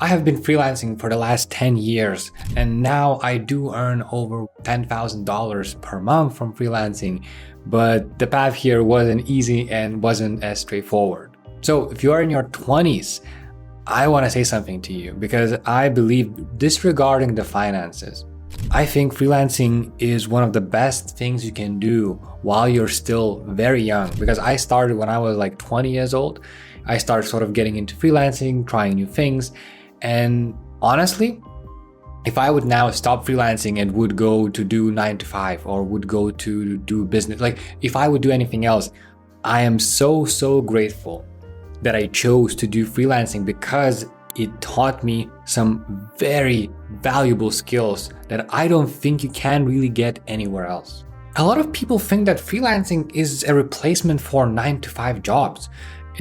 I have been freelancing for the last 10 years, and now I do earn over $10,000 per month from freelancing, but the path here wasn't easy and wasn't as straightforward. So if you are in your 20s, I want to say something to you because I believe, disregarding the finances, I think freelancing is one of the best things you can do while you're still very young. Because I started when I was like 20 years old. I started sort of getting into freelancing, trying new things. And honestly, if I would now stop freelancing and would go to do 9 to 5 or would go to do business, like if I would do anything else, I am so grateful that I chose to do freelancing because it taught me some very valuable skills that I don't think you can really get anywhere else. A lot of people think that freelancing is a replacement for 9 to 5 jobs,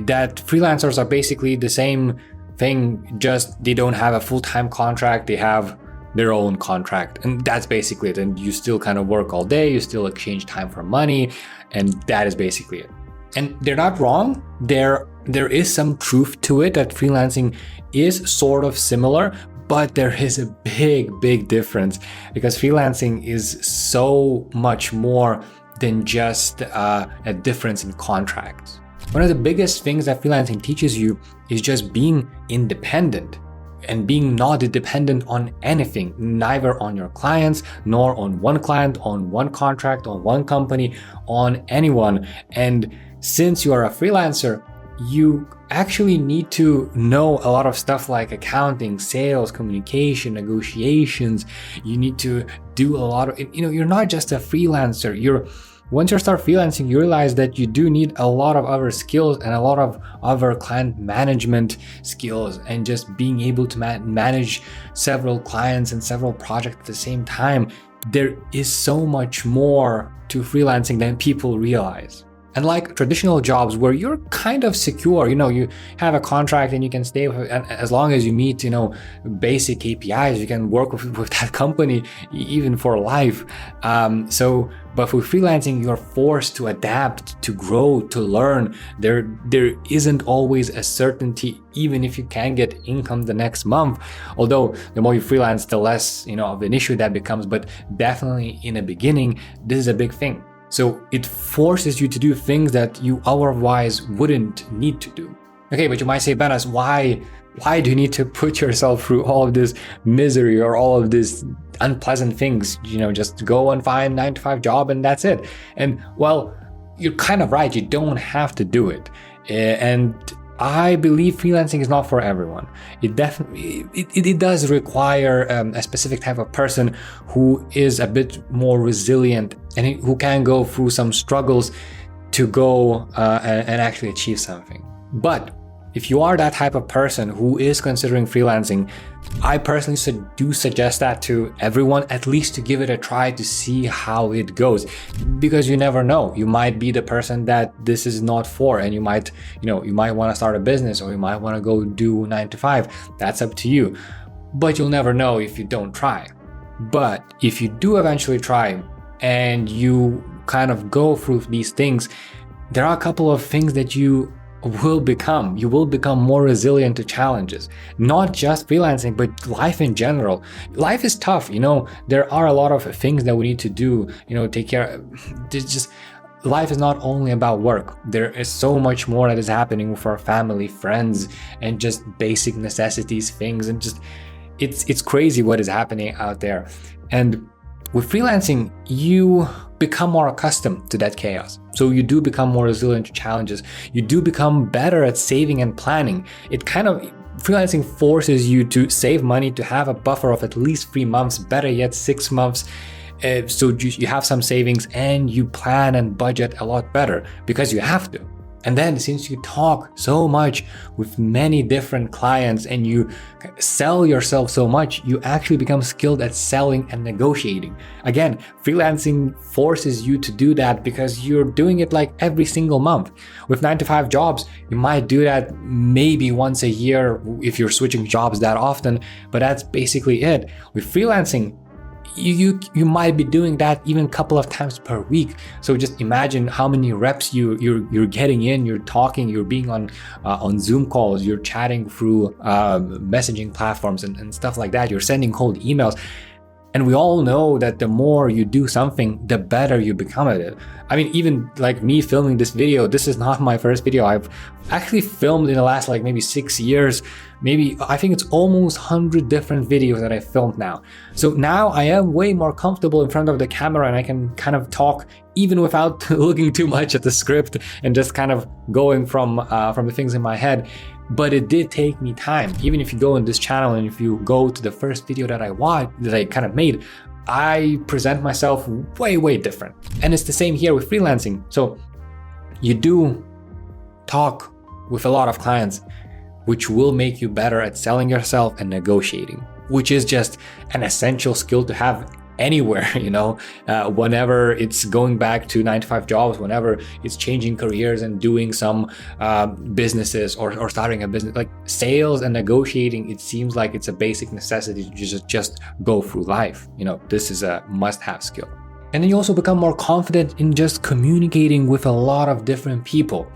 that freelancers are basically the same thing, just they don't have a full-time contract, they have their own contract, and that's basically it. And you still kind of work all day, you still exchange time for money, and that is basically it. And they're not wrong. There is some truth to it, that freelancing is sort of similar, but there is a big difference, because freelancing is so much more than just a difference in contracts. One of the biggest things that freelancing teaches you is just being independent and being not dependent on anything, neither on your clients, nor on one client, on one contract, on one company, on anyone. And since you are a freelancer, you actually need to know a lot of stuff like accounting, sales, communication, negotiations. You need to do a lot of, you're not just a freelancer. Once you start freelancing, you realize that you do need a lot of other skills and a lot of other client management skills, and just being able to manage several clients and several projects at the same time. There is so much more to freelancing than people realize. And like traditional jobs where you're kind of secure, you have a contract and you can stay with it, and as long as you meet, basic KPIs, you can work with that company even for life. But with freelancing, you're forced to adapt, to grow, to learn. There isn't always a certainty, even if you can get income the next month. Although the more you freelance, the less, of an issue that becomes. But definitely in the beginning, this is a big thing. So it forces you to do things that you otherwise wouldn't need to do. Okay, but you might say, Benas, why do you need to put yourself through all of this misery or all of these unpleasant things? Just go and find 9 to 5 job and that's it. And well, you're kind of right. You don't have to do it. And I believe freelancing is not for everyone. It definitely it does require a specific type of person who is a bit more resilient and who can go through some struggles to go and actually achieve something. But if you are that type of person who is considering freelancing, I personally do suggest that to everyone, at least to give it a try to see how it goes, because you never know. You might be the person that this is not for, and you might want to start a business, or you might want to go do 9 to 5. That's up to you. But you'll never know if you don't try. But if you do eventually try and you kind of go through these things, there are a couple of things that you will become more resilient to challenges. Not just freelancing, but life in general. Life is tough, there are a lot of things that we need to do, take care. Life is not only about work. There is so much more that is happening with our family, friends, and just basic necessities, things, and just it's crazy what is happening out there. And with freelancing, you become more accustomed to that chaos. So you do become more resilient to challenges. You do become better at saving and planning. Freelancing forces you to save money, to have a buffer of at least 3 months, better yet 6 months. So you have some savings and you plan and budget a lot better because you have to. And then since you talk so much with many different clients and you sell yourself so much, you actually become skilled at selling and negotiating. Again, freelancing forces you to do that because you're doing it like every single month. With 9 to 5 jobs, you might do that maybe once a year if you're switching jobs that often, but that's basically it. With freelancing, you might be doing that even a couple of times per week. So just imagine how many reps you're getting in. You're talking, you're being on Zoom calls, you're chatting through messaging platforms and stuff like that. You're sending cold emails. And we all know that the more you do something, the better you become at it. I mean, even like me filming this video, this is not my first video. I've actually filmed in the last like maybe 6 years, I think it's almost 100 different videos that I filmed now. So now I am way more comfortable in front of the camera, and I can kind of talk even without looking too much at the script and just kind of going from the things in my head. But it did take me time. Even if you go on this channel and if you go to the first video that I kind of made, I present myself way different. And it's the same here with freelancing. So you do talk with a lot of clients, which will make you better at selling yourself and negotiating, which is just an essential skill to have anywhere, whenever it's going back to 9-to-5 jobs, whenever it's changing careers and doing some businesses or starting a business, like sales and negotiating. It seems like it's a basic necessity to just go through life. This is a must-have skill. And then you also become more confident in just communicating with a lot of different people.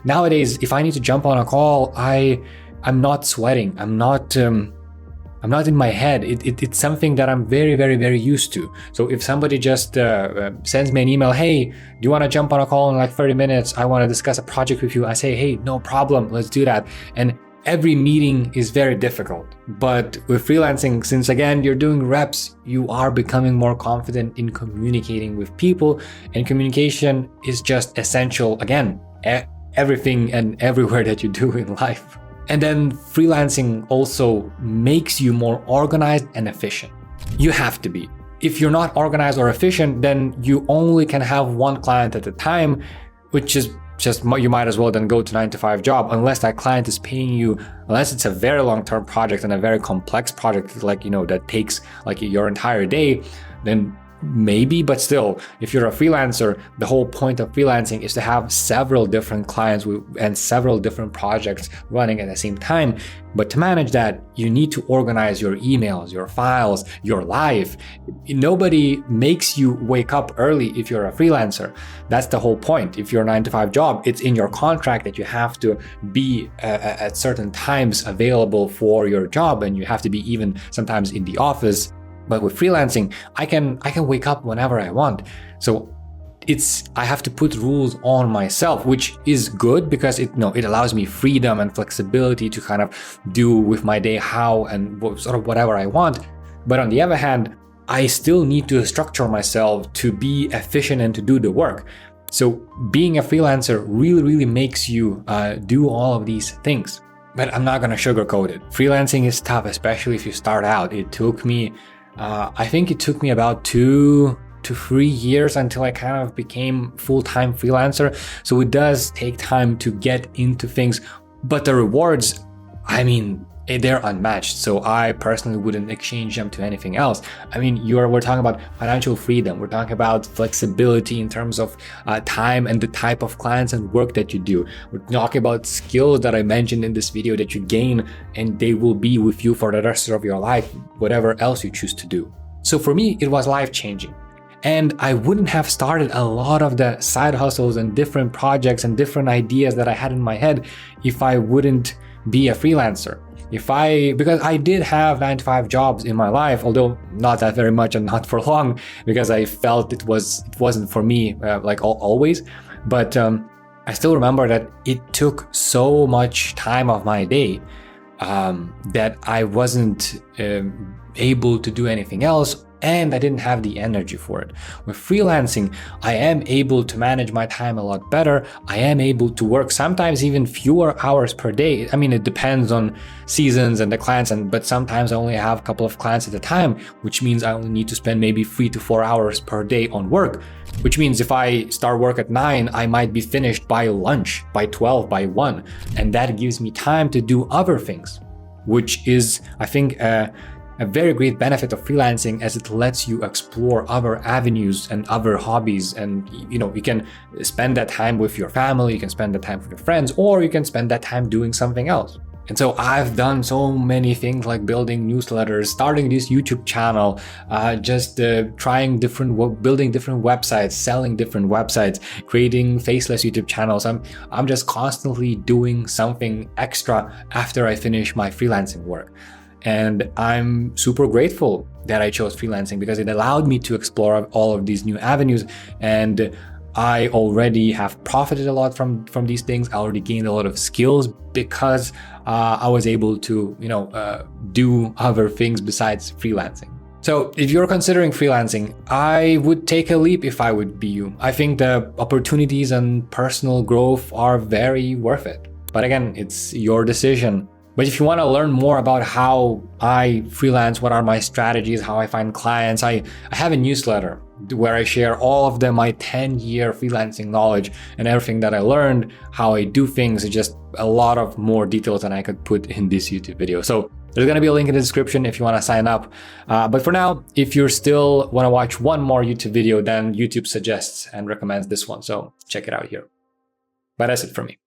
Nowadays, if I need to jump on a call, I'm not sweating. I'm not in my head. It's something that I'm very used to. So if somebody just sends me an email, hey, do you want to jump on a call in like 30 minutes? I want to discuss a project with you. I say, hey, no problem, let's do that. And every meeting is very difficult. But with freelancing, since again, you're doing reps, you are becoming more confident in communicating with people, and communication is just essential, again, everything and everywhere that you do in life. And then freelancing also makes you more organized and efficient. You have to be. If you're not organized or efficient, then you only can have one client at a time, which is just, you might as well then go to 9-to-5 job, unless that client is paying you, unless it's a very long-term project and a very complex project, like, that takes like your entire day, then maybe. But still, if you're a freelancer, the whole point of freelancing is to have several different clients and several different projects running at the same time. But to manage that, you need to organize your emails, your files, your life. Nobody makes you wake up early if you're a freelancer. That's the whole point. If you're a 9-to-5 job, it's in your contract that you have to be at certain times available for your job, and you have to be even sometimes in the office. But with freelancing, I can wake up whenever I want. So I have to put rules on myself, which is good because it allows me freedom and flexibility to kind of do with my day how and sort of whatever I want. But on the other hand, I still need to structure myself to be efficient and to do the work. So being a freelancer really makes you do all of these things. But I'm not going to sugarcoat it. Freelancing is tough, especially if you start out. It took me I think it took me about 2 to 3 years until I kind of became full-time freelancer. So it does take time to get into things, but the rewards, they're unmatched. So I personally wouldn't exchange them to anything else. We're talking about financial freedom. We're talking about flexibility in terms of time and the type of clients and work that you do. We're talking about skills that I mentioned in this video that you gain, and they will be with you for the rest of your life, whatever else you choose to do. So for me, it was life-changing. And I wouldn't have started a lot of the side hustles and different projects and different ideas that I had in my head if I wouldn't be a freelancer. Because I did have 9-to-5 jobs in my life, although not that very much and not for long, because I felt it wasn't for me, always. But I still remember that it took so much time of my day that I wasn't able to do anything else, and I didn't have the energy for it. With freelancing, I am able to manage my time a lot better. I am able to work sometimes even fewer hours per day. It depends on seasons and the clients, but sometimes I only have a couple of clients at a time, which means I only need to spend maybe 3 to 4 hours per day on work, which means if I start work at 9, I might be finished by lunch, by 12, by 1. And that gives me time to do other things, which is, I think, a very great benefit of freelancing, as it lets you explore other avenues and other hobbies. And you can spend that time with your family, you can spend that time with your friends, or you can spend that time doing something else. And so I've done so many things like building newsletters, starting this YouTube channel, building different websites, selling different websites, creating faceless YouTube channels. I'm just constantly doing something extra after I finish my freelancing work. And I'm super grateful that I chose freelancing because it allowed me to explore all of these new avenues. And I already have profited a lot from these things. I already gained a lot of skills because I was able to, do other things besides freelancing. So if you're considering freelancing, I would take a leap if I would be you. I think the opportunities and personal growth are very worth it. But again, it's your decision. But if you want to learn more about how I freelance, what are my strategies, how I find clients, I have a newsletter where I share all of my 10-year freelancing knowledge and everything that I learned, how I do things, just a lot of more details than I could put in this YouTube video. So there's going to be a link in the description if you want to sign up. But for now, if you still want to watch one more YouTube video, then YouTube suggests and recommends this one. So check it out here. But that's it for me.